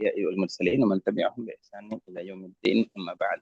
الأنبياء والمرسلين ومن تبعهم بإحسان إلى يوم الدين أما بعد.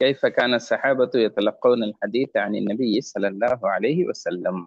كيف كان الصحابة يتلقون الحديث عن النبي صلى الله عليه وسلم.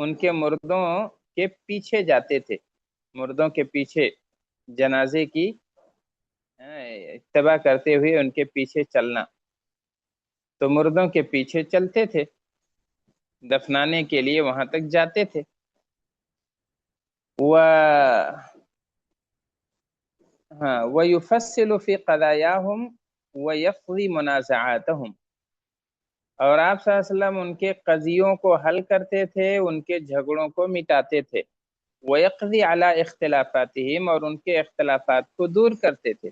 ان کے مردوں کے پیچھے جاتے تھے، مردوں کے پیچھے جنازے کی اتباع کرتے ہوئے ان کے پیچھے چلنا، تو مردوں کے پیچھے چلتے تھے، دفنانے کے لیے وہاں تک جاتے تھے۔ و ہاں وَيُفَصِّلُ فِي قَضَایَاهُمْ وَيَقْضِي مُنَازَعَاتَهُمْ، اور آپ صلی اللہ علیہ وسلم ان کے قضیوں کو حل کرتے تھے، ان کے جھگڑوں کو مٹاتے تھے، وَيَقْضِي عَلَى اخْتِلَافَاتِهِمْ، اور ان کے اختلافات کو دور کرتے تھے،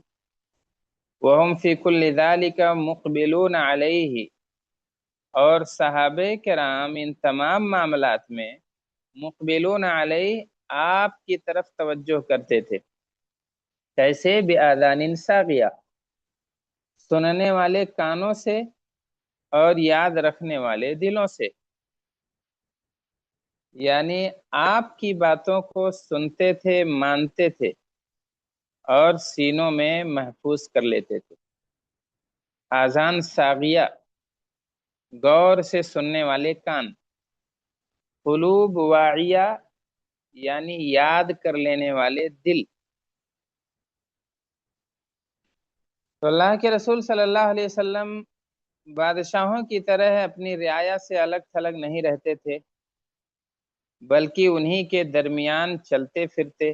وَهُمْ فِي كُلِّ ذَلِكَ مُقْبِلُونَ عَلَيْهِ، اور صحابہ کرام ان تمام معاملات میں مقبلون علیہ، آپ کی طرف توجہ کرتے تھے، کیسے؟ بِآذان صاغیہ، سننے والے کانوں سے اور یاد رکھنے والے دلوں سے، یعنی آپ کی باتوں کو سنتے تھے، مانتے تھے اور سینوں میں محفوظ کر لیتے تھے۔ آذان صاغیہ، غور سے سننے والے کان، قلوب واعیہ یعنی یاد کر لینے والے دل۔ تو اللہ کے رسول صلی اللہ علیہ وسلم بادشاہوں کی طرح اپنی رعایا سے الگ تھلگ نہیں رہتے تھے، بلکہ انہی کے درمیان چلتے پھرتے،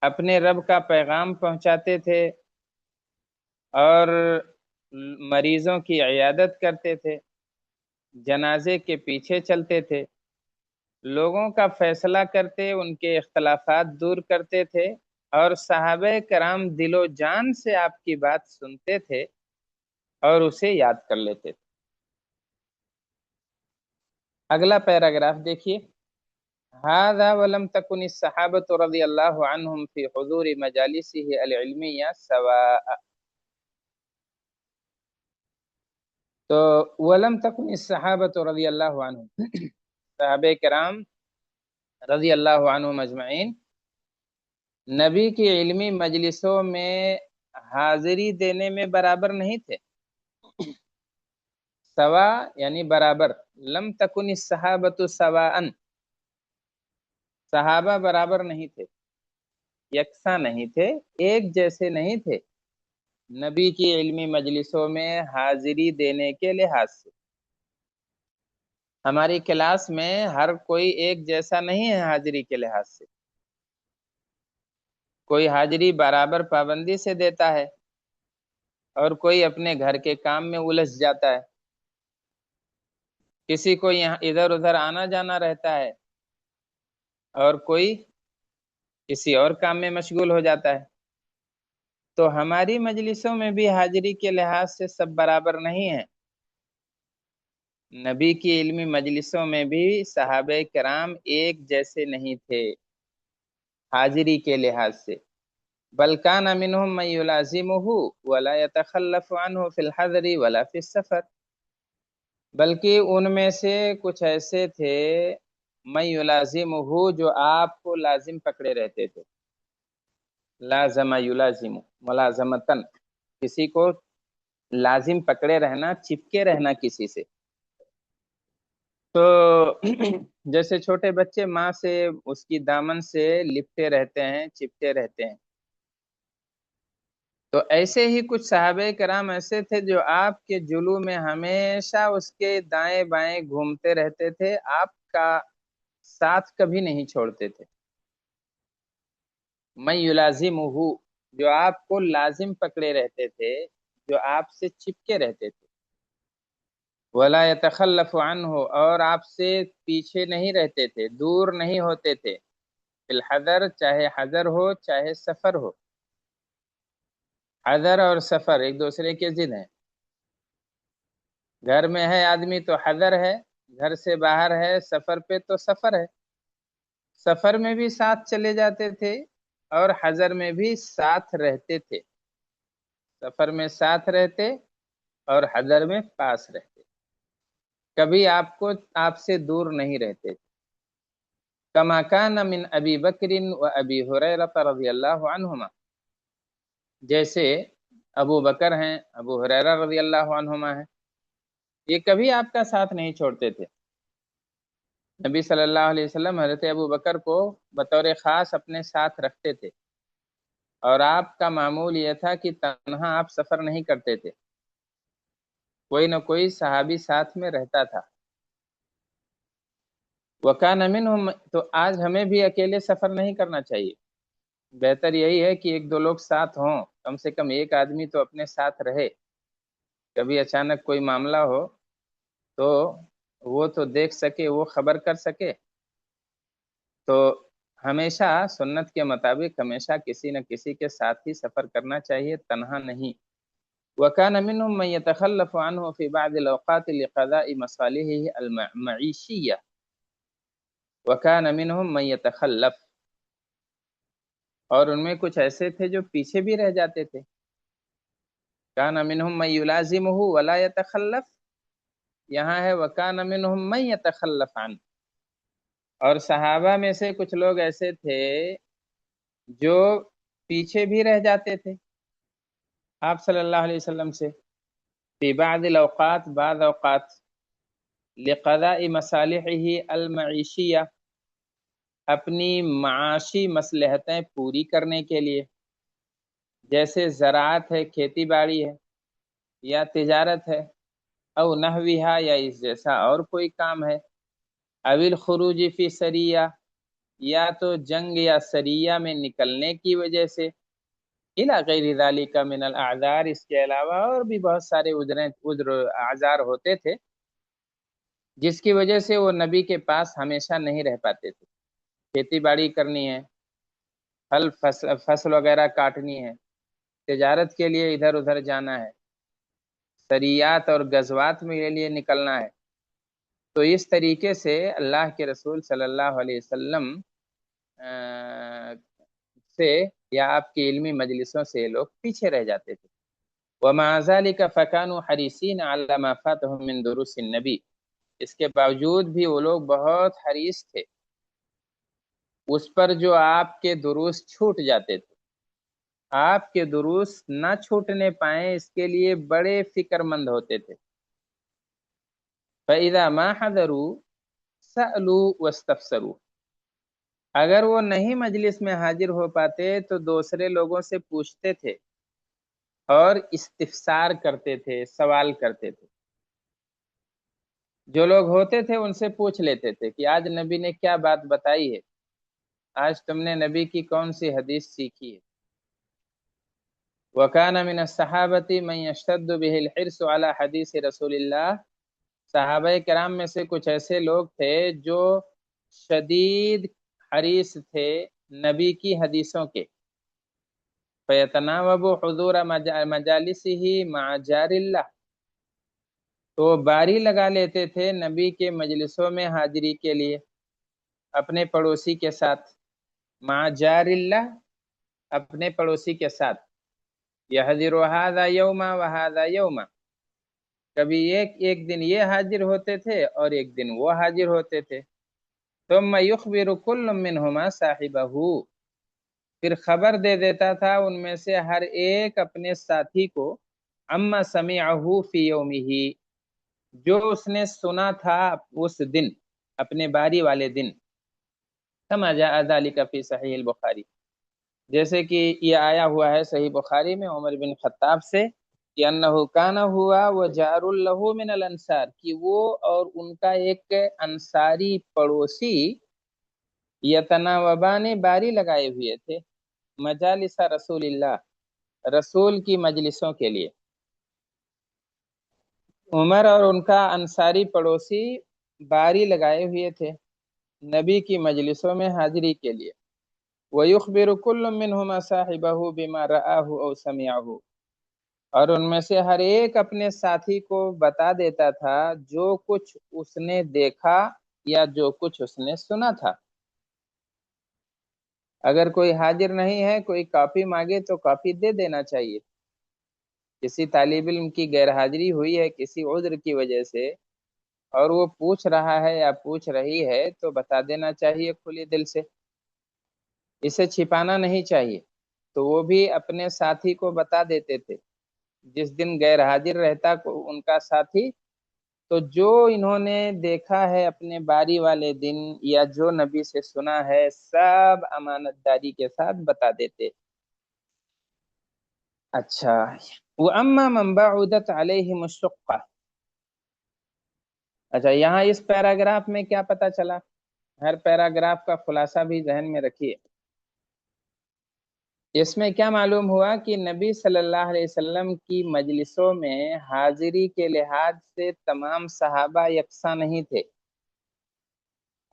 اپنے رب کا پیغام پہنچاتے تھے اور مریضوں کی عیادت کرتے تھے، جنازے کے پیچھے چلتے تھے، لوگوں کا فیصلہ کرتے، ان کے اختلافات دور کرتے تھے، اور صحابہ کرام دل و جان سے آپ کی بات سنتے تھے اور اسے یاد کر لیتے تھے۔ اگلا پیراگراف دیکھیے، هذا ولم تكن الصحابة رضی اللہ عنہم فی حضور مجالسه العلمیہ سواء، تو ولم تكن الصحابة رضی اللہ عنہم، صحابہ کرام رضی اللہ عنہم اجمعین نبی کی علمی مجلسوں میں حاضری دینے میں برابر نہیں تھے۔ سوا یعنی برابر، لم تکن الصحابۃ سواء، صحابہ برابر نہیں تھے، یکساں نہیں تھے، ایک جیسے نہیں تھے نبی کی علمی مجلسوں میں حاضری دینے کے لحاظ سے۔ ہماری کلاس میں ہر کوئی ایک جیسا نہیں ہے حاضری کے لحاظ سے، کوئی حاضری برابر پابندی سے دیتا ہے اور کوئی اپنے گھر کے کام میں الجھ جاتا ہے، کسی کو یہاں ادھر ادھر آنا جانا رہتا ہے اور کوئی کسی اور کام میں مشغول ہو جاتا ہے۔ تو ہماری مجلسوں میں بھی حاضری کے لحاظ سے سب برابر نہیں ہیں، نبی کی علمی مجلسوں میں بھی صحابہ کرام ایک جیسے نہیں تھے حاضری کے لحاظ سے، بل کان منہم من یلازمہ ولا یتخلف عنہ فی الحضر ولا فی السفر، بلکہ ان میں سے کچھ ایسے تھے من یلازمہ، جو آپ کو لازم پکڑے رہتے تھے، لازم یلازم ملازمتن، کسی کو لازم پکڑے رہنا، چپکے رہنا کسی سے۔ تو جیسے چھوٹے بچے ماں سے اس کی دامن سے لپٹے رہتے ہیں، چپٹے رہتے ہیں، تو ایسے ہی کچھ صحابہ کرام ایسے تھے جو آپ کے جلو میں ہمیشہ اس کے دائیں بائیں گھومتے رہتے تھے، آپ کا ساتھ کبھی نہیں چھوڑتے تھے۔ من یلازمہ، جو آپ کو لازم پکڑے رہتے تھے، جو آپ سے چپکے رہتے تھے، ولا یتخلف عنہ، اور آپ سے پیچھے نہیں رہتے تھے، دور نہیں ہوتے تھے، فی الحضر، چاہے حضر ہو چاہے سفر ہو۔ حضر اور سفر ایک دوسرے کے ضد ہیں، گھر میں ہے آدمی تو حضر ہے، گھر سے باہر ہے سفر پہ تو سفر ہے، سفر میں بھی ساتھ چلے جاتے تھے اور حضر میں بھی ساتھ رہتے تھے، سفر میں ساتھ رہتے اور حضر میں پاس رہتے، کبھی آپ سے دور نہیں رہتے، کما کان من ابی بکر و ابی ہریرہ رضی اللہ عنہما، جیسے ابو بکر ہیں، ابو ہریرہ رضی اللہ عنہما ہیں، یہ کبھی آپ کا ساتھ نہیں چھوڑتے تھے، نبی صلی اللہ علیہ وسلم حضرت ابو بکر کو بطور خاص اپنے ساتھ رکھتے تھے، اور آپ کا معمول یہ تھا کہ تنہا آپ سفر نہیں کرتے تھے، کوئی نہ کوئی صحابی ساتھ میں رہتا تھا۔ وَكَانَ مِنْهُمْ، تو آج ہمیں بھی اکیلے سفر نہیں کرنا چاہیے، بہتر یہی ہے کہ ایک دو لوگ ساتھ ہوں، کم سے کم ایک آدمی تو اپنے ساتھ رہے، کبھی اچانک کوئی معاملہ ہو تو وہ تو دیکھ سکے، وہ خبر کر سکے۔ تو ہمیشہ سنت کے مطابق ہمیشہ کسی نہ کسی کے ساتھ ہی سفر کرنا چاہیے، تنہا نہیں۔ وَكَانَ مِنْهُمْ مَنْ يَتَخَلَّفُ عَنْهُ فِي بَعْضِ الْأَوْقَاتِ لِقَضَاءِ مَصَالِحِهِ الْمَعِيشِيَّةِ وَكَانَ مِنْهُمْ مَنْ يَتَخَلَّفُ، اور ان میں کچھ ایسے تھے جو پیچھے بھی رہ جاتے تھے۔ كَانَ مِنْهُمْ مَنْ يُلَازِمُهُ وَلَا يَتَخَلَّفُ، یہاں ہے وَكَانَ مِنْهُمْ مَنْ يَتَخَلَّفُ عَنْهُ، اور صحابہ میں سے کچھ لوگ ایسے تھے جو پیچھے بھی رہ جاتے تھے آپ صلی اللہ علیہ وسلم سے، فی بعض الاوقات، بعض اوقات، لقضاء مصالحہ المعیشیہ، اپنی معاشی مصلحتیں پوری کرنے کے لیے، جیسے زراعت ہے، کھیتی باڑی ہے، یا تجارت ہے، او نحویہا، یا اس جیسا اور کوئی کام ہے، اوی الخروج فی سریہ، یا تو جنگ یا سریہ میں نکلنے کی وجہ سے، الی غیر ذالک من الاعذار، اس کے علاوہ اور بھی بہت سارے عذر اعذار ہوتے تھے جس کی وجہ سے وہ نبی کے پاس ہمیشہ نہیں رہ پاتے تھے۔ کھیتی باڑی کرنی ہے، پھل فصل وغیرہ کاٹنی ہے، تجارت کے لیے ادھر ادھر جانا ہے، سریات اور غزوات میں لیے نکلنا ہے۔ تو اس طریقے سے اللہ کے رسول صلی اللہ علیہ وسلم سے یا آپ کی علمی مجلسوں سے لوگ پیچھے رہ جاتے تھے۔ وَمَعَ ذَلِكَ فَكَانُوا حَرِيصِينَ عَلَى مَا فَاتَهُم مِّن دُرُوسِ النَّبِيِّ، اس کے باوجود بھی وہ لوگ بہت حریص تھے اس پر جو آپ کے دروس چھوٹ جاتے تھے، آپ کے دروس نہ چھوٹنے پائیں اس کے لیے بڑے فکر مند ہوتے تھے۔ فَإِذَا مَا حَضَرُوا سَأَلُوا وَاسْتَفْسَرُوا، اگر وہ نہیں مجلس میں حاضر ہو پاتے تو دوسرے لوگوں سے پوچھتے تھے اور استفسار کرتے تھے، سوال کرتے تھے۔ جو لوگ ہوتے تھے ان سے پوچھ لیتے تھے کہ آج نبی نے کیا بات بتائی ہے، آج تم نے نبی کی کون سی حدیث سیکھی ہے۔ وَكَانَ مِنَ الصَّحَابَةِ مَنْ يَشْتَدُّ بِهِ الْحِرْصُ عَلَى حَدِيثِ رسول اللہ، صحابہ کرام میں سے کچھ ایسے لوگ تھے جو شدید حریص تھے نبی کی حدیثوں کے۔ فَيَتَنَاوَبُ حُضُورَ مَجَالِسِهِ مَعَ جَارِ اللَّهِ، تو باری لگا لیتے تھے نبی کے مجلسوں میں حاضری کے لیے اپنے پڑوسی کے ساتھ، مع جار اللہ، اپنے پڑوسی کے ساتھ، یحضر ھذا یوما وھذا یوما، کبھی ایک دن یہ حاضر ہوتے تھے اور ایک دن وہ حاضر ہوتے تھے۔ ثم یخبر کل منہما صاحبہ، پھر خبر دے دیتا تھا ان میں سے ہر ایک اپنے ساتھی کو، اما سمعہ فی یومہ، جو اس نے سنا تھا اس دن، اپنے باری والے دن۔ کما جاء ذلک فی صحیح البخاری، جیسے کہ یہ آیا ہوا ہے صحیح بخاری میں عمر بن خطاب سے کہ انہ کان ہوا وجار له من الانصار، کہ وہ اور ان کا ایک انصاری پڑوسی یتناوبان، باری لگائے ہوئے تھے، مجالس رسول اللہ، رسول کی مجلسوں کے لیے۔ عمر اور ان کا انصاری پڑوسی باری لگائے ہوئے تھے نبی کی مجلسوں میں حاضری کے لیے۔ وَيُخْبِرُ كُلٌّ مِّنْهُمَا صَاحِبَهُ بِمَا رَآهُ أَوْ سَمِعَهُ، اور ان میں سے ہر ایک اپنے ساتھی کو بتا دیتا تھا جو کچھ اس نے دیکھا یا جو کچھ اس نے سنا تھا۔ اگر کوئی حاضر نہیں ہے، کوئی کاپی مانگے تو کاپی دے دینا چاہیے۔ کسی طالب علم کی غیر حاضری ہوئی ہے کسی عذر کی وجہ سے اور وہ پوچھ رہا ہے یا پوچھ رہی ہے تو بتا دینا چاہیے کھلے دل سے، اسے چھپانا نہیں چاہیے۔ تو وہ بھی اپنے ساتھی کو بتا دیتے تھے، جس دن غیر حاضر رہتا ان کا ساتھی تو جو انہوں نے دیکھا ہے اپنے باری والے دن یا جو نبی سے سنا ہے سب امانت داری کے ساتھ بتا دیتے۔ اچھا، وَأَمَّا مَنْ بَعُدَتْ عَلَيْهِمُ الشُّقَّةُ، اچھا یہاں اس پیراگراف میں کیا پتا چلا؟ ہر پیراگراف کا خلاصہ بھی ذہن میں رکھیے۔ اس میں کیا معلوم ہوا کہ نبی صلی اللہ علیہ وسلم کی مجلسوں میں حاضری کے لحاظ سے تمام صحابہ یکساں نہیں تھے،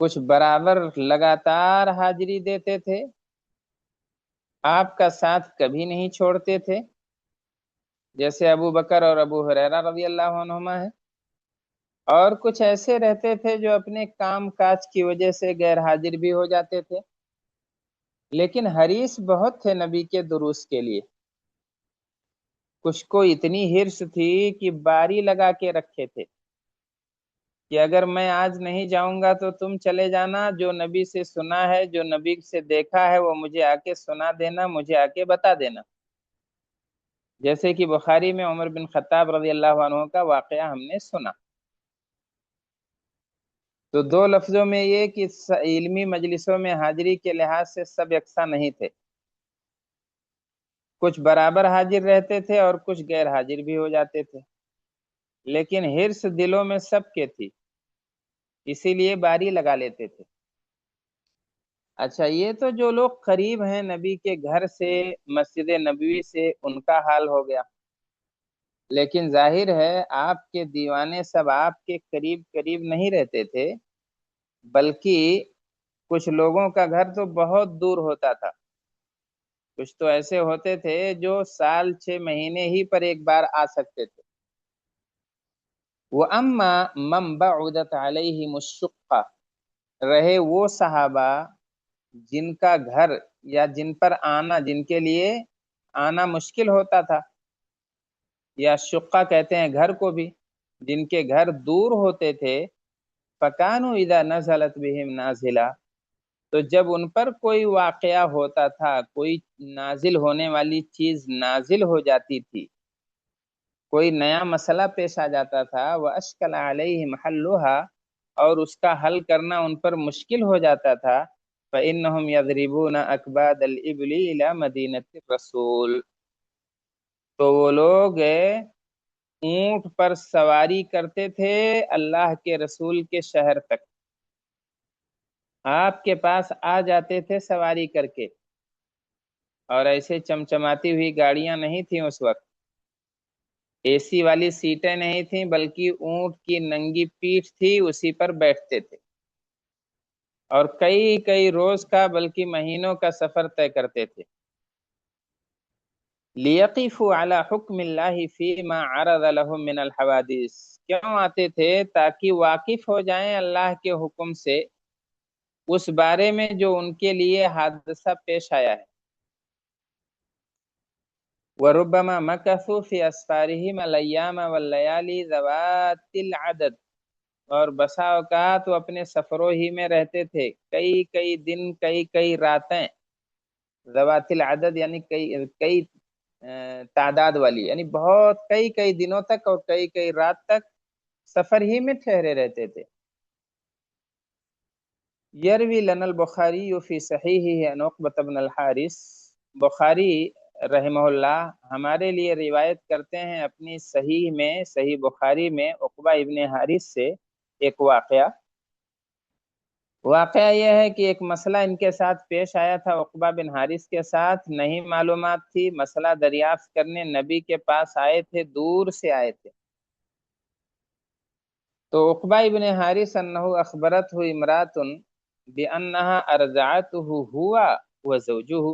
کچھ برابر لگاتار حاضری دیتے تھے، آپ کا ساتھ کبھی نہیں چھوڑتے تھے، جیسے ابو بکر اور ابو ہریرہ رضی اللہ عنہما ہے، اور کچھ ایسے رہتے تھے جو اپنے کام کاج کی وجہ سے غیر حاضر بھی ہو جاتے تھے، لیکن حریص بہت تھے نبی کے دروس کے لیے۔ کچھ کو اتنی حرص تھی کہ باری لگا کے رکھے تھے کہ اگر میں آج نہیں جاؤں گا تو تم چلے جانا، جو نبی سے سنا ہے، جو نبی سے دیکھا ہے، وہ مجھے آ کے سنا دینا، مجھے آ کے بتا دینا۔ جیسے کہ بخاری میں عمر بن خطاب رضی اللہ عنہ کا واقعہ ہم نے سنا۔ تو دو لفظوں میں یہ کہ علمی مجلسوں میں حاضری کے لحاظ سے سب یکساں نہیں تھے، کچھ برابر حاضر رہتے تھے اور کچھ غیر حاضر بھی ہو جاتے تھے، لیکن حرص دلوں میں سب کے تھی، اسی لیے باری لگا لیتے تھے۔ اچھا، یہ تو جو لوگ قریب ہیں نبی کے گھر سے، مسجد نبوی سے، ان کا حال ہو گیا، لیکن ظاہر ہے آپ کے دیوانے سب آپ کے قریب قریب نہیں رہتے تھے، بلکہ کچھ لوگوں کا گھر تو بہت دور ہوتا تھا، کچھ تو ایسے ہوتے تھے جو سال 6 مہینے ہی پر ایک بار آ سکتے تھے۔ وَأَمَّا مَنْ بَعُدَتْ عَلَيْهِمُ الشُّقَّةُ، رہے وہ صحابہ جن کا گھر یا جن پر آنا، جن کے لیے آنا مشکل ہوتا تھا، یا شقہ کہتے ہیں گھر کو بھی، جن کے گھر دور ہوتے تھے، فَكَانُوا إِذَا نَزَلَتْ بِهِمْ نَازِلَةٌ، تو جب ان پر کوئی واقعہ ہوتا تھا، کوئی نازل ہونے والی چیز نازل ہو جاتی تھی، کوئی نیا مسئلہ پیش آ جاتا تھا، وَأَشْكَلَ عَلَيْهِمْ حَلُّهَا، اور اس کا حل کرنا ان پر مشکل ہو جاتا تھا، فَإِنَّهُمْ يَضْرِبُونَ أَكْبَادَ الْإِبْلِ إِلَى مَدِينَةِ الرَّسُولِ، تو وہ لوگ اونٹ پر سواری کرتے تھے اللہ کے رسول کے شہر تک، آپ کے پاس آ جاتے تھے سواری کر کے، اور ایسے چمچماتی ہوئی گاڑیاں نہیں تھیں اس وقت، اے سی والی سیٹیں نہیں تھیں، بلکہ اونٹ کی ننگی پیٹھ تھی، اسی پر بیٹھتے تھے، اور کئی کئی روز کا بلکہ مہینوں کا سفر طے کرتے تھے۔ لِيَقِفُوا عَلَى حُكْمِ اللَّهِ فِي مَا عَرَضَ لَهُم مِّنَ الْحَوَادِثِ، کیوں آتے تھے؟ تاکہ واقف ہو جائیں اللہ کے حکم سے اس بارے میں جو ان کے لیے حادثہ پیش آیا ہے۔ وَرُبَّمَا مَكَثُوا فِي أَسْفَارِهِمْ الْأَيَّامَ وَاللَّيَالِي ذَوَاتِ الْعَدَدِ، اور بسا اوقات وہ اپنے سفروں ہی میں رہتے تھے، کئی کئی دن، کئی کئی راتیں، ذوات العدد یعنی کئی کئی تعداد والی، یعنی بہت کئی کئی دنوں تک اور کئی کئی رات تک سفر ہی میں ٹھہرے رہتے تھے۔ یروی لنا البخاری فی صحیحہ عن عقبۃ بن الحارث، بخاری رحمہ اللہ ہمارے لیے روایت کرتے ہیں اپنی صحیح میں، صحیح بخاری میں، عقبہ ابن حارث سے ایک واقعہ یہ ہے کہ ایک مسئلہ ان کے ساتھ پیش آیا تھا، عقبہ بن حارث کے ساتھ، نہیں معلومات تھی، مسئلہ دریافت کرنے نبی کے پاس آئے تھے، دور سے آئے تھے۔ تو عقبہ ابن حارث انہ اخبرتہ امرأۃ بانہا ارضعتہ ہوا وزوجہ،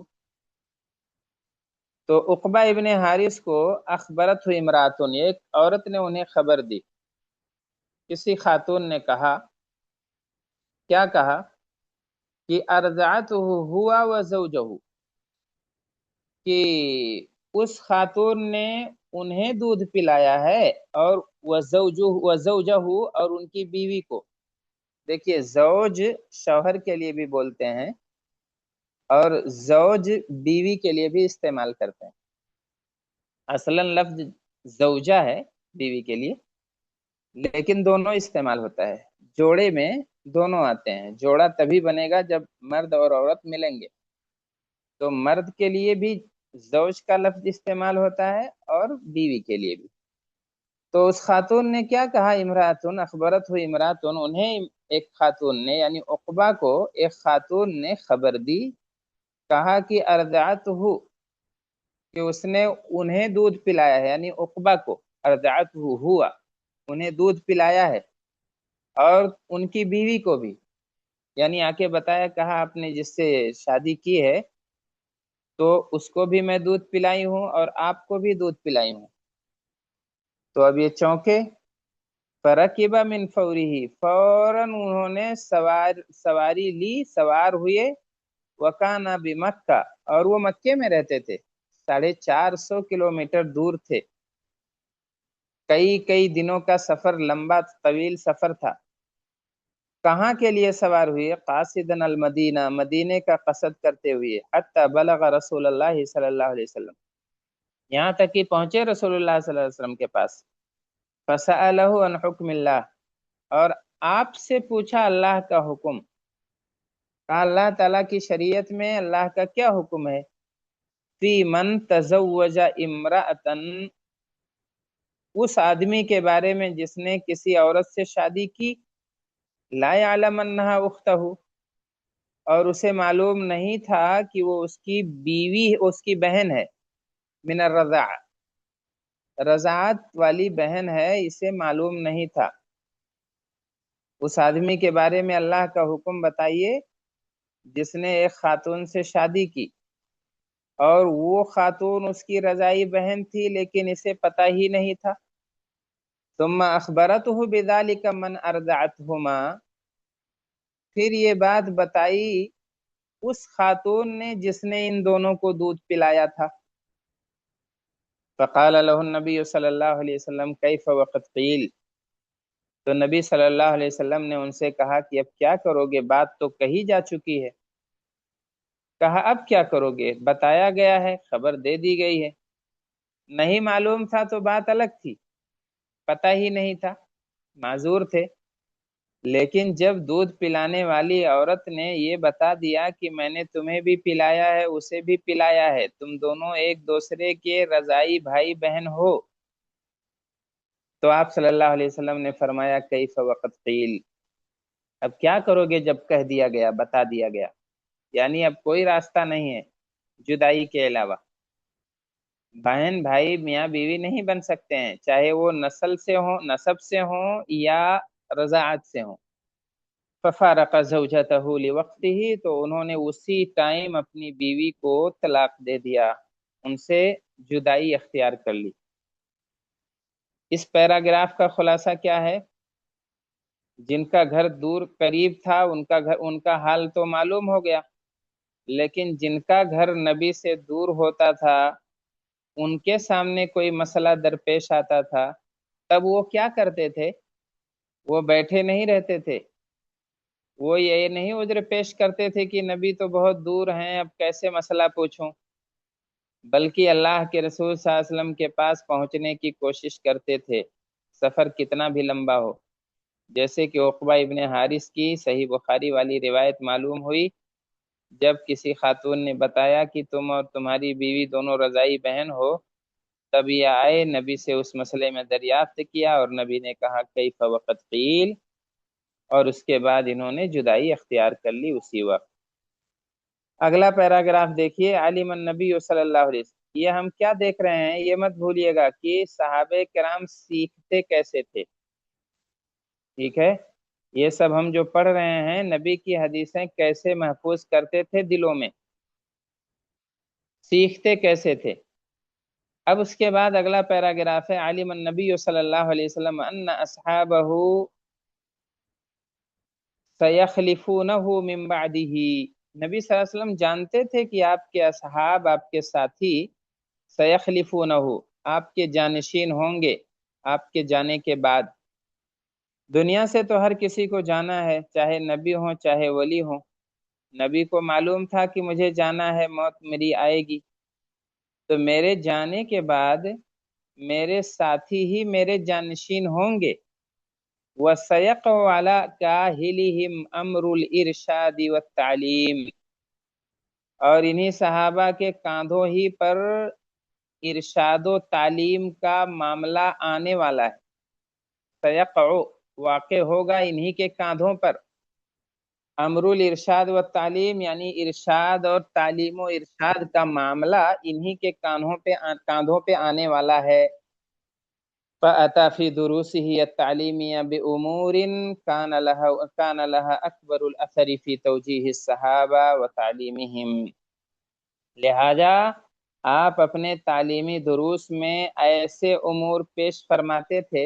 تو عقبہ ابن حارث کو اخبرتہ امرأۃ، ایک عورت نے انہیں خبر دی، کسی خاتون نے کہا، کیا کہا کہ ارضعتہ ہوا وزوجہ، کہ اس خاتون نے انہیں دودھ پلایا ہے، اور وزوجہ اور ان کی بیوی کو، دیکھیے زوج شوہر کے لیے بھی بولتے ہیں اور زوج بیوی کے لیے بھی استعمال کرتے ہیں، اصلاً لفظ زوجہ ہے بیوی کے لیے، لیکن دونوں استعمال ہوتا ہے، جوڑے میں دونوں آتے ہیں۔ جوڑا تبھی بنے گا جب مرد اور عورت ملیں گے، تو مرد کے لیے بھی زوج کا لفظ استعمال ہوتا ہے اور بیوی کے لیے بھی۔ تو اس خاتون نے کیا کہا، امراتن اخبرت ہوئی امراتن، انہیں ایک خاتون نے یعنی عقبہ کو ایک خاتون نے خبر دی، کہا کہ ارضعت ہو، کہ اس نے انہیں دودھ پلایا ہے، یعنی عقبہ کو ارضعت ہوا، انہیں دودھ پلایا ہے، اور ان کی بیوی کو بھی، یعنی آ کے بتایا، کہا آپ نے جس سے شادی کی ہے تو اس کو بھی میں دودھ پلائی ہوں اور آپ کو بھی دودھ پلائی ہوں۔ تو اب یہ چونکے، فرکب من فوری، فوراً انہوں نے سواری لی، سوار ہوئے، وکانا بمکہ، اور وہ مکے میں رہتے تھے، 450 کلومیٹر دور تھے، کئی کئی دنوں کا سفر، لمبا طویل سفر تھا۔ کہاں کے لیے سوار ہوئے، قاصدن المدینہ، مدینے کا قصد کرتے ہوئے، حتی بلغ رسول اللہ صلی اللہ علیہ وسلم، یہاں تک کہ پہنچے رسول اللہ صلی اللہ علیہ وسلم کے پاس۔ فسألہ عن حکم اللہ، اور آپ سے پوچھا اللہ کا حکم، کہا اللہ تعالیٰ کی شریعت میں اللہ کا کیا حکم ہے، فی من تزوج امرأتن، اس آدمی کے بارے میں جس نے کسی عورت سے شادی کی، لا یعلم انہا اختہ، اور اسے معلوم نہیں تھا کہ وہ اس کی بیوی، اس کی بہن ہے، من الرضاع، رضاعت والی بہن ہے، اسے معلوم نہیں تھا۔ اس آدمی کے بارے میں اللہ کا حکم بتائیے جس نے ایک خاتون سے شادی کی اور وہ خاتون اس کی رضائی بہن تھی لیکن اسے پتہ ہی نہیں تھا۔ ثم اخبرته بذلك من ارضعتهما، پھر یہ بات بتائی اس خاتون نے جس نے ان دونوں کو دودھ پلایا تھا۔ فقال له النبی صلی اللہ علیہ وسلم کیف وقد قیل، تو نبی صلی اللہ علیہ وسلم نے ان سے کہا کہ اب کیا کرو گے، بات تو کہی جا چکی ہے۔ کہا اب کیا کرو گے، بتایا گیا ہے، خبر دے دی گئی ہے، نہیں معلوم تھا تو بات الگ تھی، پتہ ہی نہیں تھا، معذور تھے، لیکن جب دودھ پلانے والی عورت نے یہ بتا دیا کہ میں نے تمہیں بھی پلایا ہے اسے بھی پلایا ہے، تم دونوں ایک دوسرے کے رضائی بھائی بہن ہو، تو آپ صلی اللہ علیہ وسلم نے فرمایا کیف وقت قیل، اب کیا کرو گے جب کہہ دیا گیا، بتا دیا گیا، یعنی اب کوئی راستہ نہیں ہے جدائی کے علاوہ، بہن بھائی میاں بیوی نہیں بن سکتے ہیں، چاہے وہ نسل سے ہوں، نسب سے ہوں یا رضاعت سے ہوں۔ ففارق زوجته لوقته، تو انہوں نے اسی ٹائم اپنی بیوی کو طلاق دے دیا، ان سے جدائی اختیار کر لی۔ اس پیراگراف کا خلاصہ کیا ہے، جن کا گھر دور قریب تھا ان کا حال تو معلوم ہو گیا، لیکن جن کا گھر نبی سے دور ہوتا تھا، ان کے سامنے کوئی مسئلہ درپیش آتا تھا، تب وہ کیا کرتے تھے، وہ بیٹھے نہیں رہتے تھے، وہ یہ نہیں عذر پیش کرتے تھے کہ نبی تو بہت دور ہیں اب کیسے مسئلہ پوچھوں، بلکہ اللہ کے رسول صلی اللہ علیہ وسلم کے پاس پہنچنے کی کوشش کرتے تھے، سفر کتنا بھی لمبا ہو۔ جیسے کہ عقبہ ابن حارث کی صحیح بخاری والی روایت معلوم ہوئی، جب کسی خاتون نے بتایا کہ تم اور تمہاری بیوی دونوں رضائی بہن ہو، تب یہ آئے، نبی سے اس مسئلے میں دریافت کیا، اور نبی نے کہا کیف وقت قیل، اور اس کے بعد انہوں نے جدائی اختیار کر لی اسی وقت۔ اگلا پیراگراف دیکھیے، علم النبی صلی اللہ علیہ وسلم، یہ ہم کیا دیکھ رہے ہیں، یہ مت بھولیے گا کہ صحابہ کرام سیکھتے کیسے تھے، ٹھیک ہے، یہ سب ہم جو پڑھ رہے ہیں نبی کی حدیثیں کیسے محفوظ کرتے تھے دلوں میں، سیکھتے کیسے تھے۔ اب اس کے بعد اگلا پیراگراف ہے، علم النبی صلی اللہ علیہ وسلم ان اصحابہ سیخلفونہ من بعدہ، نبی صلی اللہ علیہ وسلم جانتے تھے کہ آپ کے اصحاب، آپ کے ساتھی، سیخلفونہ، آپ کے جانشین ہوں گے آپ کے جانے کے بعد۔ دنیا سے تو ہر کسی کو جانا ہے، چاہے نبی ہوں چاہے ولی ہوں، نبی کو معلوم تھا کہ مجھے جانا ہے، موت میری آئے گی، تو میرے جانے کے بعد میرے ساتھی ہی میرے جانشین ہوں گے، وَسَيَقْعُ عَلَى كَاهِلِهِمْ أَمْرُ الْإِرْشَادِ وَالتَّعْلِيمِ، اور انہی صحابہ کے کاندھوں ہی پر ارشاد و تعلیم کا معاملہ آنے والا ہے۔ سیقع، واقع ہوگا انہی کے کاندھوں پر، امر الارشاد و تعلیم یعنی ارشاد اور تعلیم و ارشاد کا معاملہ انہی کے کاندھوں پہ آنے والا ہے۔ فَأَتَى فِي دُرُوسِهِ التَّعْلِيمِيَّةِ بِأُمُورٍ كَانَ لَهَا أَكْبَرُ الْأَثَرِ فِي تَوْجِيهِ الصَّحَابَةِ وَتَعْلِيمِهِمْ، لہذا آپ اپنے تعلیمی دروس میں ایسے امور پیش فرماتے تھے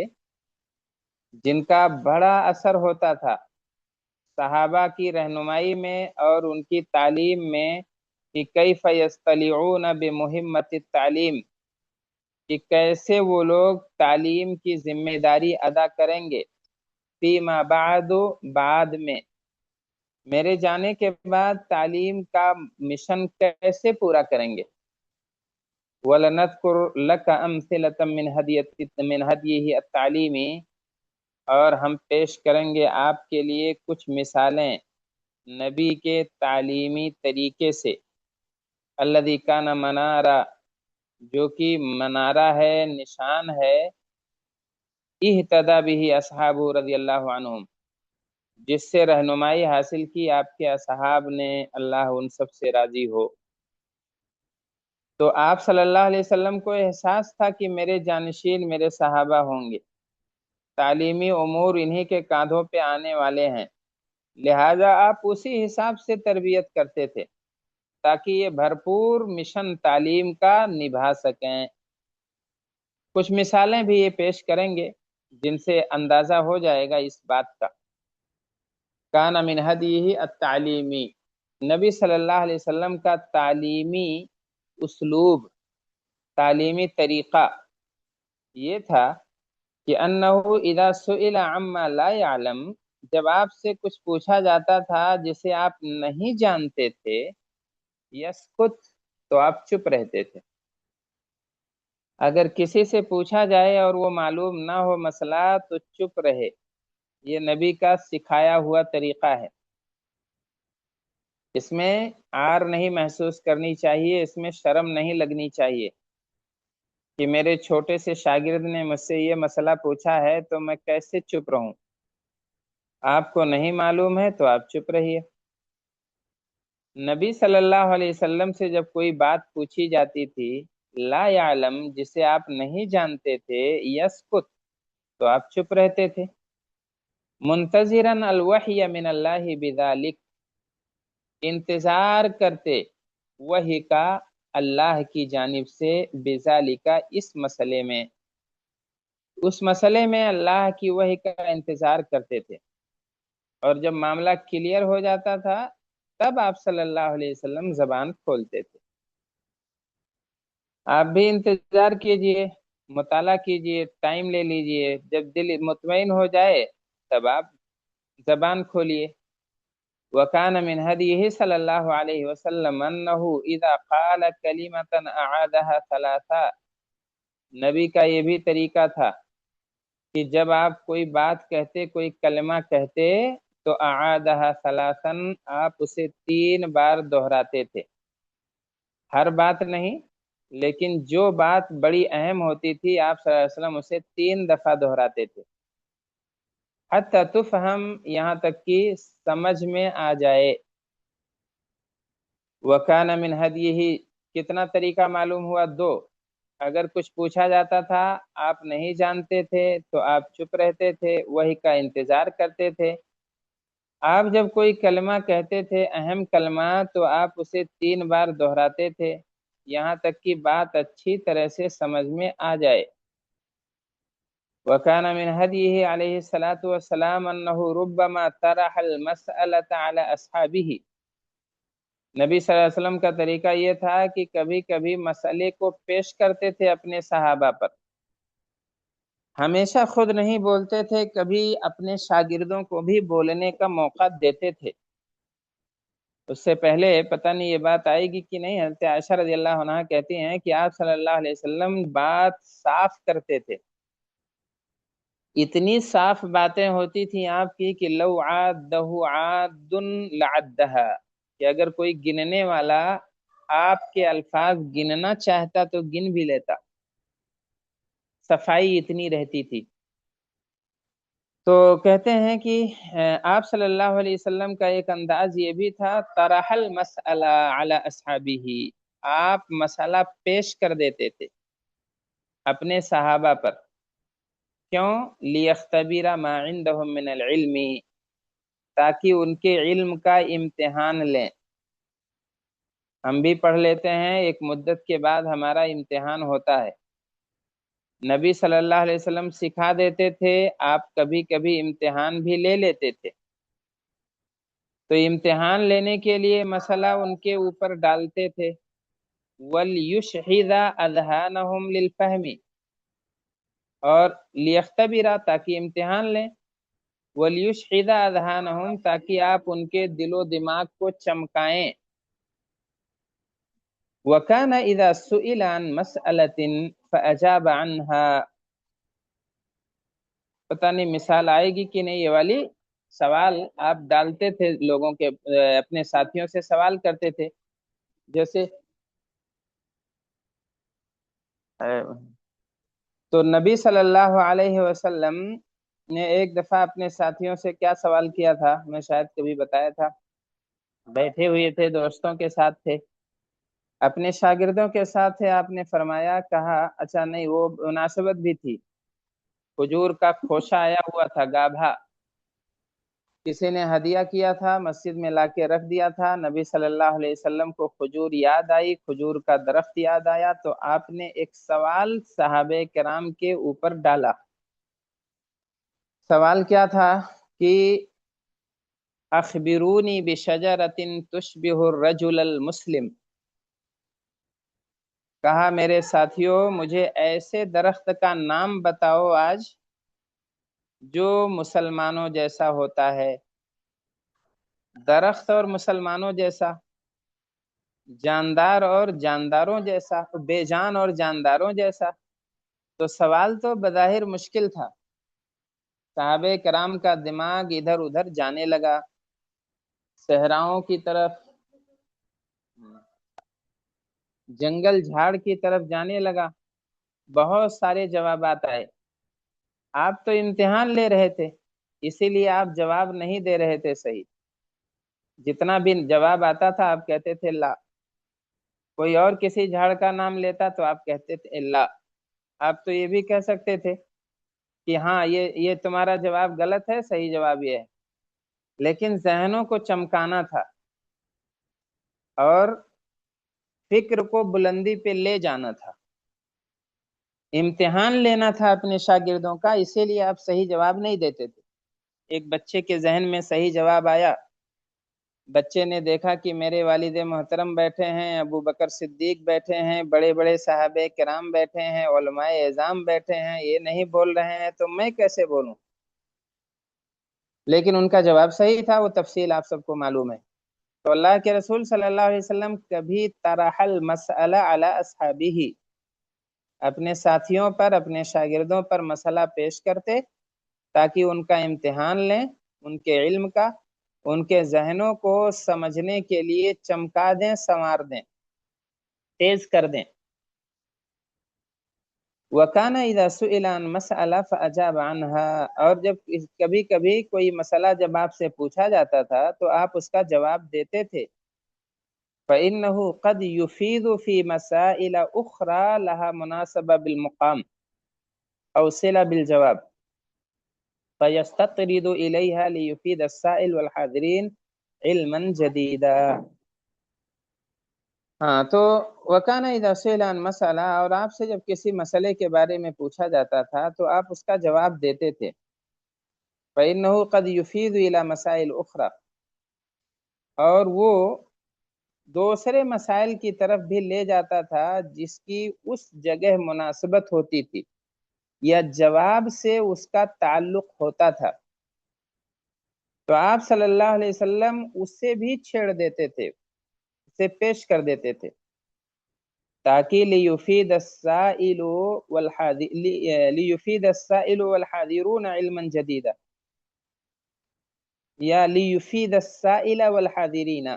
جن کا بڑا اثر ہوتا تھا صحابہ کی رہنمائی میں اور ان کی تعلیم میں، کہ کیف یستطیعون بمہمۃ التعلیم، کہ کیسے وہ لوگ تعلیم کی ذمہ داری ادا کریں گے، فیما بعد، بعد میں، میرے جانے کے بعد تعلیم کا مشن کیسے پورا کریں گے۔ وَلَنَذْكُرْ لَكَ أَمْثِلَةً مِنْ هَدْيِهِ التَّعْلِيمِ، اور ہم پیش کریں گے آپ کے لیے کچھ مثالیں نبی کے تعلیمی طریقے سے، الذی کان منارا، جو کہ منارہ ہے، نشان ہے، اہتدی بہ اصحاب رضی اللہ عنہم، جس سے رہنمائی حاصل کی آپ کے اصحاب نے، اللہ ان سب سے راضی ہو۔ تو آپ صلی اللہ علیہ وسلم کو احساس تھا کہ میرے جانشین میرے صحابہ ہوں گے، تعلیمی امور انہی کے کاندھوں پہ آنے والے ہیں، لہذا آپ اسی حساب سے تربیت کرتے تھے تاکہ یہ بھرپور مشن تعلیم کا نبھا سکیں۔ کچھ مثالیں بھی یہ پیش کریں گے جن سے اندازہ ہو جائے گا اس بات کا۔ کان من ہدیہ التعلیمی، نبی صلی اللہ علیہ وسلم کا تعلیمی اسلوب، تعلیمی طریقہ یہ تھا کہ انہ اذا سئل عما لا يعلم، جب آپ سے کچھ پوچھا جاتا تھا جسے آپ نہیں جانتے تھے، یسکت، تو آپ چپ رہتے تھے۔ اگر کسی سے پوچھا جائے اور وہ معلوم نہ ہو مسئلہ تو چپ رہے، یہ نبی کا سکھایا ہوا طریقہ ہے۔ اس میں عار نہیں محسوس کرنی چاہیے، اس میں شرم نہیں لگنی چاہیے کہ میرے چھوٹے سے شاگرد نے مجھ سے یہ مسئلہ پوچھا ہے تو میں کیسے چپ رہوں۔ آپ کو نہیں معلوم ہے تو آپ چپ رہیے۔ نبی صلی اللہ علیہ وسلم سے جب کوئی بات پوچھی جاتی تھی لا یعلم، جسے آپ نہیں جانتے تھے، یسکت، تو آپ چپ رہتے تھے، منتظرا الوحی من اللہ بذالک، انتظار کرتے وحی کا اللہ کی جانب سے، بذالک، اس مسئلے میں، اس مسئلے میں اللہ کی وحی کا انتظار کرتے تھے، اور جب معاملہ کلیئر ہو جاتا تھا تب آپ صلی اللہ علیہ وسلم زبان کھولتے تھے۔ آپ بھی انتظار کیجئے، مطالعہ کیجئے، ٹائم لے لیجئے، جب دل مطمئن ہو جائے تب آپ زبان کھولیے۔ وَكَانَ مِنْ هَدِيهِ صلی اللہ علیہ وسلم أَنَّهُ إِذَا قَالَ كَلِمَةً أَعَادَهَا ثَلَاثًا، نبی کا یہ بھی طریقہ تھا کہ جب آپ کوئی بات کہتے، کوئی کلمہ کہتے تو أَعَادَهَا ثَلَاثًا، آپ اسے 3 بار دہراتے تھے، ہر بات نہیں، لیکن جو بات بڑی اہم ہوتی تھی آپ صلی اللہ علیہ وسلم اسے 3 دفعہ دہراتے تھے، حتی تفہم، یہاں تک کہ سمجھ میں آ جائے۔ وَكَانَ مِنْ هَدْيِهِ، کتنا طریقہ معلوم ہوا؟ 2۔ اگر کچھ پوچھا جاتا تھا آپ نہیں جانتے تھے تو آپ چپ رہتے تھے، وہی کا انتظار کرتے تھے۔ آپ جب کوئی کلمہ کہتے تھے، اہم کلمہ، تو آپ اسے 3 بار دہراتے تھے یہاں تک کہ بات اچھی طرح سے سمجھ میں آ جائے۔ وَكَانَ مِنْ هَدْيِهِ عَلَيْهِ الصَّلَاةُ وَالسَّلَامُ أَنَّهُ رُبَّمَا طَرَحَ الْمَسْأَلَةَ عَلَى أَصْحَابِهِ، نبی صلی اللہ علیہ وسلم کا طریقہ یہ تھا کہ کبھی کبھی مسئلے کو پیش کرتے تھے اپنے صحابہ پر، ہمیشہ خود نہیں بولتے تھے، کبھی اپنے شاگردوں کو بھی بولنے کا موقع دیتے تھے۔ اس سے پہلے پتہ نہیں یہ بات آئے گی کہ نہیں، حضرت عائشہ رضی اللہ عنہا کہتی ہیں کہ آپ صلی اللہ علیہ وسلم بات صاف کرتے تھے، اتنی صاف باتیں ہوتی تھیں آپ کی کہ لو عادہ عاد لعدہا، کہ اگر کوئی گننے والا آپ کے الفاظ گننا چاہتا تو گن بھی لیتا، صفائی اتنی رہتی تھی۔ تو کہتے ہیں کہ آپ صلی اللہ علیہ وسلم کا ایک انداز یہ بھی تھا، طرح المسئلہ علی اصحابہ، آپ مسئلہ پیش کر دیتے تھے اپنے صحابہ پر، کیوں؟ لیختبر ما عندهم من العلم، تاکہ ان کے علم کا امتحان لیں۔ ہم بھی پڑھ لیتے ہیں، ایک مدت کے بعد ہمارا امتحان ہوتا ہے، نبی صلی اللہ علیہ وسلم سکھا دیتے تھے، آپ کبھی کبھی امتحان بھی لے لیتے تھے، تو امتحان لینے کے لیے مسئلہ ان کے اوپر ڈالتے تھے، وَلْيُشْهِدَ أَذْهَانَهُمْ لِلْفَهْمِ، اور لیختبرا تاکہ امتحان لیں، وَلْيُشْهِدَ أَذْهَانَهُمْ تاکہ آپ ان کے دل و دماغ کو چمکائیں۔ وَكَانَ إِذَا سُئِلَ عَن مَسْأَلَةٍ فَأَجَابَ عَنْهَا، پتہ نہیں مثال آئے گی کہ نہیں، یہ والی سوال آپ ڈالتے تھے لوگوں کے، اپنے ساتھیوں سے سوال کرتے تھے، جیسے تو نبی صلی اللہ علیہ وسلم نے ایک دفعہ اپنے ساتھیوں سے کیا سوال کیا تھا، میں شاید کبھی بتایا تھا، بیٹھے ہوئے تھے، دوستوں کے ساتھ تھے، اپنے شاگردوں کے ساتھ تھے، آپ نے فرمایا، کہا اچھا نہیں، وہ مناسبت بھی تھی، کھجور کا خوشہ آیا ہوا تھا، گابھا کسی نے ہدیہ کیا تھا، مسجد میں لا کے رکھ دیا تھا، نبی صلی اللہ علیہ وسلم کو کھجور یاد آئی، کھجور کا درخت یاد آیا، تو آپ نے ایک سوال صحابہ کرام کے اوپر ڈالا۔ سوال کیا تھا کہ اخبرونی بشجرۃ تشبہ الرجل المسلم، کہا میرے ساتھیوں مجھے ایسے درخت کا نام بتاؤ آج جو مسلمانوں جیسا ہوتا ہے، درخت اور مسلمانوں جیسا، جاندار اور جانداروں جیسا، بے جان اور جانداروں جیسا۔ تو سوال تو بظاہر مشکل تھا، صحابہ کرام کا دماغ ادھر ادھر جانے لگا، صحراؤں کی طرف، جنگل جھاڑ کی طرف جانے لگا، بہت سارے جوابات آئے، آپ تو امتحان لے رہے تھے، اسی لیے آپ جواب نہیں دے رہے تھے صحیح، جتنا بھی جواب آتا تھا آپ کہتے تھے لا، کوئی اور کسی جھاڑ کا نام لیتا تو آپ کہتے تھے لا، آپ تو یہ بھی کہہ سکتے تھے کہ ہاں یہ تمہارا جواب غلط ہے، صحیح جواب یہ ہے، لیکن ذہنوں کو چمکانا تھا اور فکر کو بلندی پہ لے جانا تھا، امتحان لینا تھا اپنے شاگردوں کا، اسی لیے آپ صحیح جواب نہیں دیتے تھے۔ ایک بچے کے ذہن میں صحیح جواب آیا، بچے نے دیکھا کہ میرے والد محترم بیٹھے ہیں، ابو بکر صدیق بیٹھے ہیں، بڑے بڑے صحابہ کرام بیٹھے ہیں، علماء اعظام بیٹھے ہیں، یہ نہیں بول رہے ہیں تو میں کیسے بولوں؟ لیکن ان کا جواب صحیح تھا، وہ تفصیل آپ سب کو معلوم ہے۔ تو اللہ کے رسول صلی اللہ علیہ وسلم کبھی طرح المسئلہ علی اصحابہ، اپنے ساتھیوں پر، اپنے شاگردوں پر مسئلہ پیش کرتے تاکہ ان کا امتحان لیں، ان کے علم کا، ان کے ذہنوں کو سمجھنے کے لیے چمکا دیں، سنوار دیں، تیز کر دیں۔ وَكَانَ إِذَا سُئِلَ عَن مَسْأَلَةٍ فَأَجَابَ عَنْهَا، اور جب کبھی کبھی کوئی مسئلہ جب آپ سے پوچھا جاتا تھا تو آپ اس کا جواب دیتے تھے، فَإِنَّهُ قَدْ يُفِيدُ فِي مَسَائِلَ أُخْرَى لَهَا مُنَاسَبَةٌ بِالْمُقَامِ أَوْ صِلَةٌ بِالْجَوَابِ فَيَسْتَطْرِدُ إِلَيْهَا لِيُفِيدَ السَّائِلَ وَالْحَاضِرِينَ عِلْمًا جَدِيدًا۔ ہاں، تو وَكَانَ إِذَا سُئِلَ عَن مَسْأَلَةٍ، اور آپ سے جب کسی مسئلے کے بارے میں پوچھا جاتا تھا تو آپ اس کا جواب دیتے تھے، فَإِنَّهُ قَدْ يُفِيدُ إِلَى مَسَائِلِ أُخْرَى، اور وہ دوسرے مسائل کی طرف بھی لے جاتا تھا جس کی اس جگہ مناسبت ہوتی تھی یا جواب سے اس کا تعلق ہوتا تھا، تو آپ صلی اللہ علیہ وسلم اس سے بھی چھیڑ دیتے تھے، اسے پیش کر دیتے تھے تاکہ لیفید السائل والحاضرون علما جدیدا، یا لیفید السائل والحاضرین،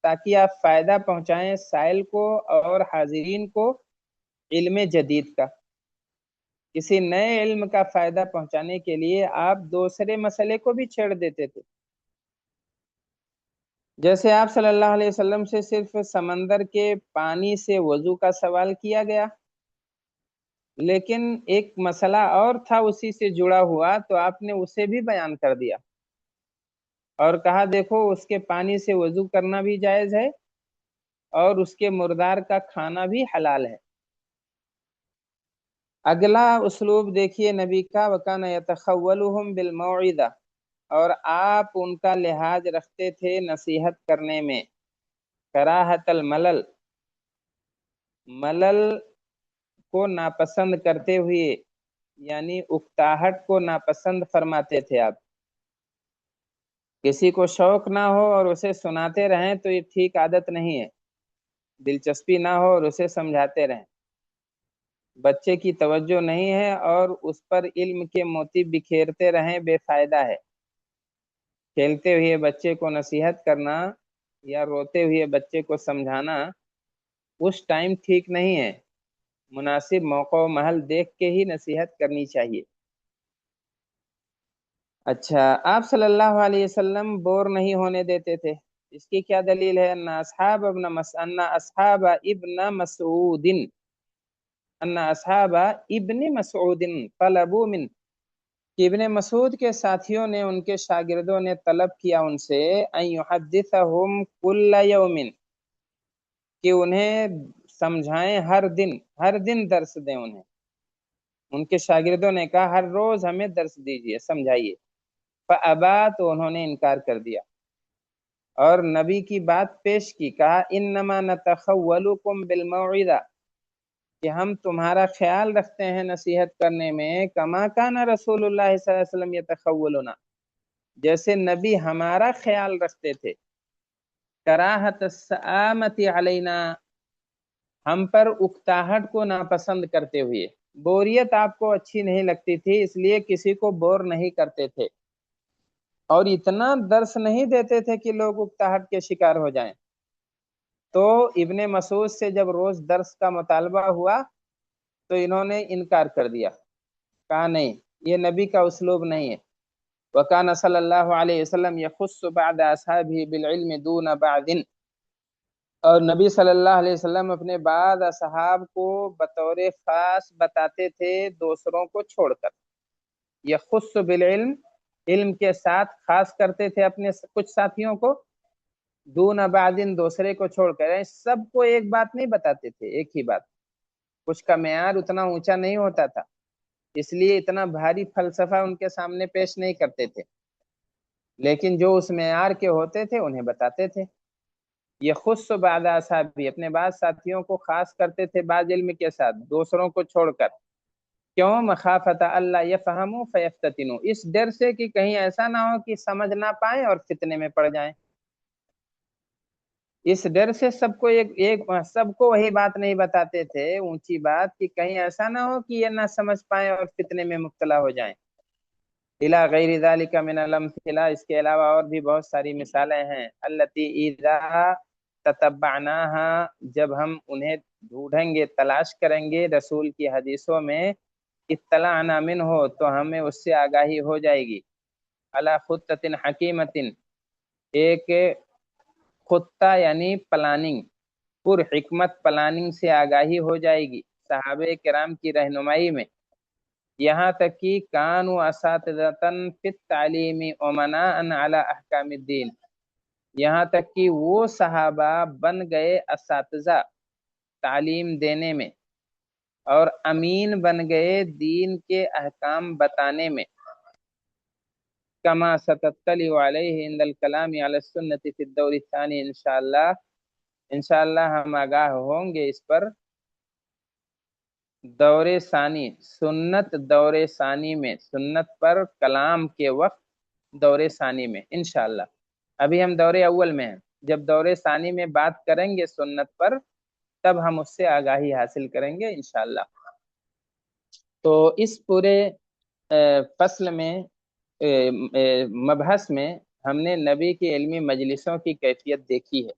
تاکہ آپ فائدہ پہنچائیں سائل کو اور حاضرین کو علم جدید کا۔ کسی نئے علم کا فائدہ پہنچانے کے لیے آپ دوسرے مسئلے کو بھی چھیڑ دیتے تھے۔ جیسے آپ صلی اللہ علیہ وسلم سے صرف سمندر کے پانی سے وضو کا سوال کیا گیا، لیکن ایک مسئلہ اور تھا اسی سے جڑا ہوا، تو آپ نے اسے بھی بیان کر دیا اور کہا دیکھو اس کے پانی سے وضو کرنا بھی جائز ہے اور اس کے مردار کا کھانا بھی حلال ہے۔ اگلا اسلوب دیکھیے نبی کا، وَكَانَ يَتَخَوَّلُهُمْ بِالْمَوْعِظَةِ، اور آپ ان کا لحاظ رکھتے تھے نصیحت کرنے میں، کراہت الملل، ملل کو ناپسند کرتے ہوئے، یعنی اکتاہٹ کو ناپسند فرماتے تھے آپ۔ کسی کو شوق نہ ہو اور اسے سناتے رہیں تو یہ ٹھیک عادت نہیں ہے، دلچسپی نہ ہو اور اسے سمجھاتے رہیں۔ بچے کی توجہ نہیں ہے اور اس پر علم کے موتی بکھیرتے رہیں، بے فائدہ ہے۔ کھیلتے ہوئے بچے کو نصیحت کرنا یا روتے ہوئے بچے کو سمجھانا اس ٹائم ٹھیک نہیں ہے، مناسب موقع و محل دیکھ کے ہی نصیحت کرنی چاہیے۔ اچھا، آپ صلی اللہ علیہ وسلم بور نہیں ہونے دیتے تھے، اس کی کیا دلیل ہے؟ ان اصحاب ابن مسعود طلبوا من، کہ ابن مسعود کے ساتھیوں نے، ان کے شاگردوں نے طلب کیا ان سے، ان یحدثہم کل یوم، کہ انہیں سمجھائیں ہر دن درس دیں انہیں۔ ان کے شاگردوں نے کہا ہر روز ہمیں درس دیجئے، سمجھائیے۔ فابا، تو انہوں نے انکار کر دیا اور نبی کی بات پیش کی، کہا انما نتخولکم بالموعظہ، کہ ہم تمہارا خیال رکھتے ہیں نصیحت کرنے میں، کما کان رسول اللہ صلی اللہ علیہ وسلم یتخولنا، جیسے نبی ہمارا خیال رکھتے تھے، کراہت السآمت علینا، ہم پر اکتاہٹ کو ناپسند کرتے ہوئے۔ بوریت آپ کو اچھی نہیں لگتی تھی، اس لیے کسی کو بور نہیں کرتے تھے اور اتنا درس نہیں دیتے تھے کہ لوگ اکتاہٹ کے شکار ہو جائیں۔ تو ابن مسعود سے جب روز درس کا مطالبہ ہوا تو انہوں نے انکار کر دیا، کہا نہیں، یہ نبی کا اسلوب نہیں ہے۔ وَكَانَ صلی اللہ علیہ وسلم يَخُصُّ بَعْدَ أَصْحَابِهِ بِالْعِلْمِ دُونَ بَعْدٍ، اور نبی صلی اللہ علیہ وسلم اپنے بعض اصحاب کو بطور خاص بتاتے تھے دوسروں کو چھوڑ کر۔ یخص بالعلم، علم کے ساتھ خاص کرتے تھے اپنے کچھ ساتھیوں کو، دون بعدن، دوسرے کو چھوڑ کر، سب کو ایک بات نہیں بتاتے تھے، ایک ہی بات، کچھ کا معیار اتنا اونچا نہیں ہوتا تھا، اس لیے اتنا بھاری فلسفہ ان کے سامنے پیش نہیں کرتے تھے، لیکن جو اس معیار کے ہوتے تھے انہیں بتاتے تھے۔ یہ خص بعد اصحابی، اپنے بعض ساتھیوں کو خاص کرتے تھے بعض علم کے ساتھ، دوسروں کو چھوڑ کر۔ کیوں؟ مخافت اللہ یفہموا فیفتتنوا، اس ڈر سے کہ کہیں ایسا نہ ہو کہ سمجھ نہ پائیں اور فتنے میں پڑ جائیں۔ اس ڈر سے سب کو وہی بات نہیں بتاتے تھے، اونچی بات، کہ کہیں ایسا نہ ہو کہ یہ نہ سمجھ پائیں اور فتنے میں مبتلا ہو جائیں۔ الی غیر ذلک من الامثلہ، اس کے علاوہ اور بھی بہت ساری مثالیں ہیں، التی اذا تتبعناہا، جب ہم انہیں ڈھونڈیں گے، تلاش کریں گے رسول کی حدیثوں میں، اطلعنا منہ، تو ہمیں اس سے آگاہی ہو جائے گی، علی خطۃ حکیمۃ، ایک خطہ یعنی پلاننگ، پر حکمت پلاننگ سے آگاہی ہو جائے گی صحابہ کرام کی رہنمائی میں، یہاں تک کہ کانوا اساتذۃً فی التعلیم امناء علی احکام الدین، یہاں تک کہ وہ صحابہ بن گئے اساتذہ تعلیم دینے میں اور امین بن گئے دین کے احکام بتانے میں، کما ستطلع علیہ عند الکلام علی السنۃ فی الدور الثانی، انشاءاللہ ہم آگاہ ہوں گے اس پر دور ثانی، دور ثانی میں، سنت پر کلام کے وقت دور ثانی میں انشاءاللہ۔ ابھی ہم دور اول میں ہیں، جب دور ثانی میں بات کریں گے سنت پر تب ہم اس سے آگاہی حاصل کریں گے انشاءاللہ۔ تو اس پورے فصل میں مبحث میں ہم نے نبی کی علمی مجلسوں کی کیفیت دیکھی ہے۔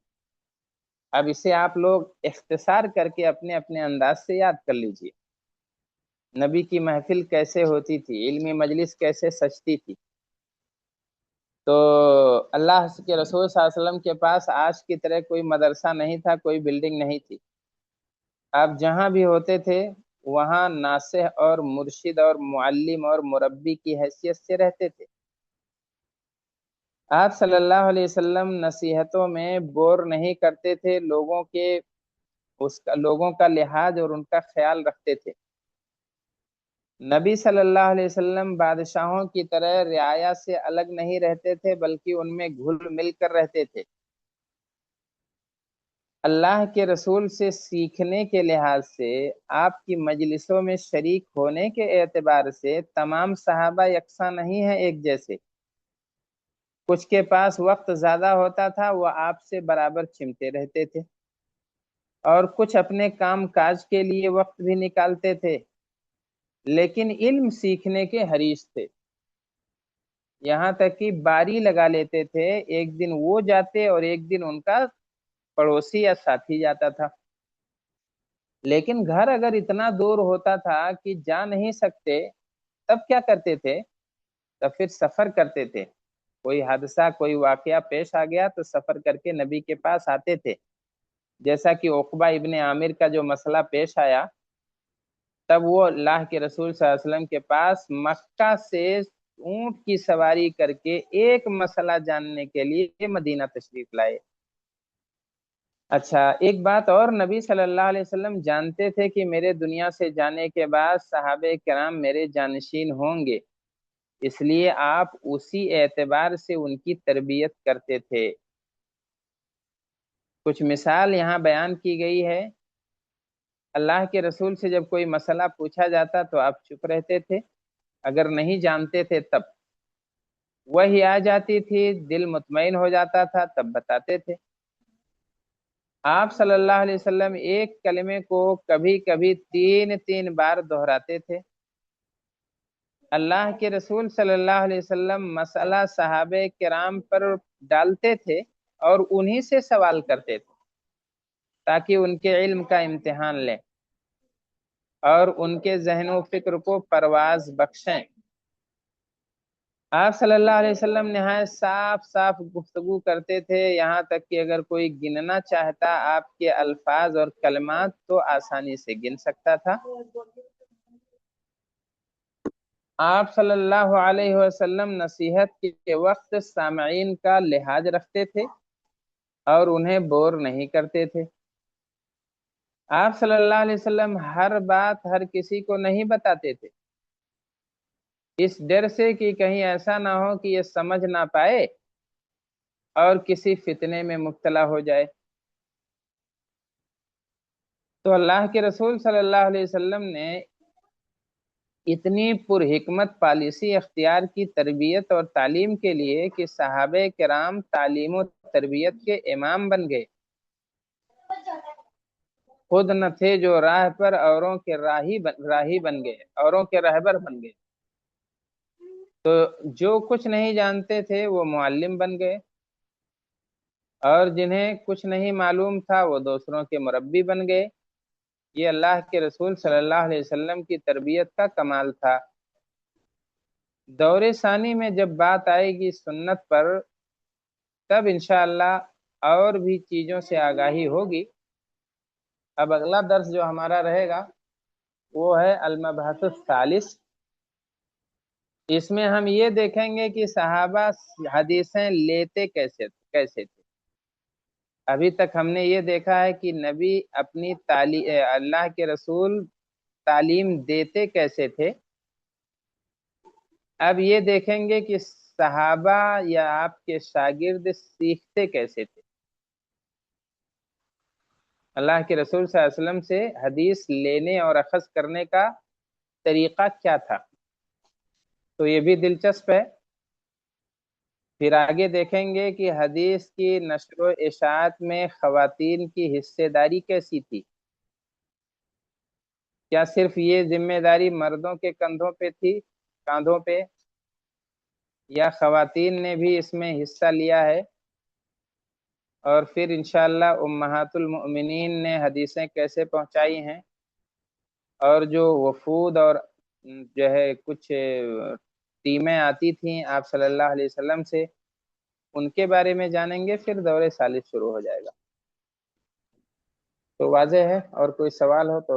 اب اسے آپ لوگ اختصار کر کے اپنے اپنے انداز سے یاد کر لیجئے، نبی کی محفل کیسے ہوتی تھی، علمی مجلس کیسے سجتی تھی۔ تو اللہ کے رسول صلی اللہ علیہ وسلم کے پاس آج کی طرح کوئی مدرسہ نہیں تھا، کوئی بلڈنگ نہیں تھی۔ آپ جہاں بھی ہوتے تھے وہاں ناصح اور مرشد اور معلم اور مربی کی حیثیت سے رہتے تھے۔ آپ صلی اللہ علیہ وسلم نصیحتوں میں بور نہیں کرتے تھے، لوگوں کا لحاظ اور ان کا خیال رکھتے تھے۔ نبی صلی اللہ علیہ وسلم بادشاہوں کی طرح رعایا سے الگ نہیں رہتے تھے، بلکہ ان میں گھل مل کر رہتے تھے۔ اللہ کے رسول سے سیکھنے کے لحاظ سے، آپ کی مجلسوں میں شریک ہونے کے اعتبار سے تمام صحابہ یکساں نہیں ہیں، ایک جیسے۔ کچھ کے پاس وقت زیادہ ہوتا تھا، وہ آپ سے برابر چمٹے رہتے تھے، اور کچھ اپنے کام کاج کے لیے وقت بھی نکالتے تھے، لیکن علم سیکھنے کے حریص تھے۔ یہاں تک کہ باری لگا لیتے تھے، ایک دن وہ جاتے اور ایک دن ان کا پڑوسی یا ساتھی جاتا تھا۔ لیکن گھر اگر اتنا دور ہوتا تھا کہ جا نہیں سکتے، تب کیا کرتے تھے؟ تب پھر سفر کرتے تھے۔ کوئی حادثہ، کوئی واقعہ پیش آ گیا تو سفر کر کے نبی کے پاس آتے تھے، جیسا کہ عقبہ ابن عامر کا جو مسئلہ پیش آیا، تب وہ اللہ کے رسول صلی اللہ علیہ وسلم کے پاس مکہ سے اونٹ کی سواری کر کے ایک مسئلہ جاننے کے لیے مدینہ تشریف لائے۔ اچھا، ایک بات اور، نبی صلی اللہ علیہ وسلم جانتے تھے کہ میرے دنیا سے جانے کے بعد صحابہ کرام میرے جانشین ہوں گے، اس لیے آپ اسی اعتبار سے ان کی تربیت کرتے تھے۔ کچھ مثال یہاں بیان کی گئی ہے۔ اللہ کے رسول سے جب کوئی مسئلہ پوچھا جاتا تو آپ چپ رہتے تھے، اگر نہیں جانتے تھے تب وہی آ جاتی تھی، دل مطمئن ہو جاتا تھا، تب بتاتے تھے۔ آپ صلی اللہ علیہ وسلم ایک کلمے کو کبھی کبھی 3 بار دہراتے تھے۔ اللہ کے رسول صلی اللہ علیہ وسلم مسئلہ صحابہ کرام پر ڈالتے تھے اور انہی سے سوال کرتے تھے، تاکہ ان کے علم کا امتحان لیں اور ان کے ذہن و فکر کو پرواز بخشیں۔ آپ صلی اللہ علیہ وسلم نہایت صاف گفتگو کرتے تھے، یہاں تک کہ اگر کوئی گننا چاہتا آپ کے الفاظ اور کلمات تو آسانی سے گن سکتا تھا۔ آپ صلی اللہ علیہ وسلم نصیحت کے وقت سامعین کا لحاظ رکھتے تھے اور انہیں بور نہیں کرتے تھے۔ آپ صلی اللہ علیہ وسلم ہر بات ہر کسی کو نہیں بتاتے تھے، اس ڈر سے کہ کہیں ایسا نہ ہو کہ یہ سمجھ نہ پائے اور کسی فتنے میں مبتلا ہو جائے۔ تو اللہ کے رسول صلی اللہ علیہ وسلم نے اتنی پرحکمت پالیسی اختیار کی تربیت اور تعلیم کے لیے کہ صحابہ کرام تعلیم و تربیت کے امام بن گئے، خود نہ تھے جو راہ پر اوروں کے راہی بن گئے، اوروں کے رہبر بن گئے۔ تو جو کچھ نہیں جانتے تھے وہ معلم بن گئے، اور جنہیں کچھ نہیں معلوم تھا وہ دوسروں کے مربی بن گئے۔ یہ اللہ کے رسول صلی اللہ علیہ وسلم کی تربیت کا کمال تھا۔ دور ثانی میں جب بات آئے گی سنت پر، تب انشاءاللہ اور بھی چیزوں سے آگاہی ہوگی۔ اب اگلا درس جو ہمارا رہے گا وہ ہے المبحث الثالث۔ اس میں ہم یہ دیکھیں گے کہ صحابہ حدیثیں لیتے کیسے تھے۔ ابھی تک ہم نے یہ دیکھا ہے کہ نبی اپنی اللہ کے رسول تعلیم دیتے کیسے تھے۔ اب یہ دیکھیں گے کہ صحابہ یا آپ کے شاگرد سیکھتے کیسے تھے، اللہ کے رسول صلی اللہ علیہ وسلم سے حدیث لینے اور اخذ کرنے کا طریقہ کیا تھا۔ تو یہ بھی دلچسپ ہے۔ پھر آگے دیکھیں گے کہ حدیث کی نشر و اشاعت میں خواتین کی حصہ داری کیسی تھی۔ کیا صرف یہ ذمہ داری مردوں کے کاندھوں پہ، یا خواتین نے بھی اس میں حصہ لیا ہے؟ اور پھر انشاءاللہ امہات المؤمنین نے حدیثیں کیسے پہنچائی ہیں، اور جو وفود اور جو ہے کچھ ٹیمیں آتی تھیں آپ صلی اللہ علیہ وسلم سے، ان کے بارے میں جانیں گے، پھر دور ثالث شروع ہو جائے گا۔ تو واضح ہے، اور کوئی سوال ہو تو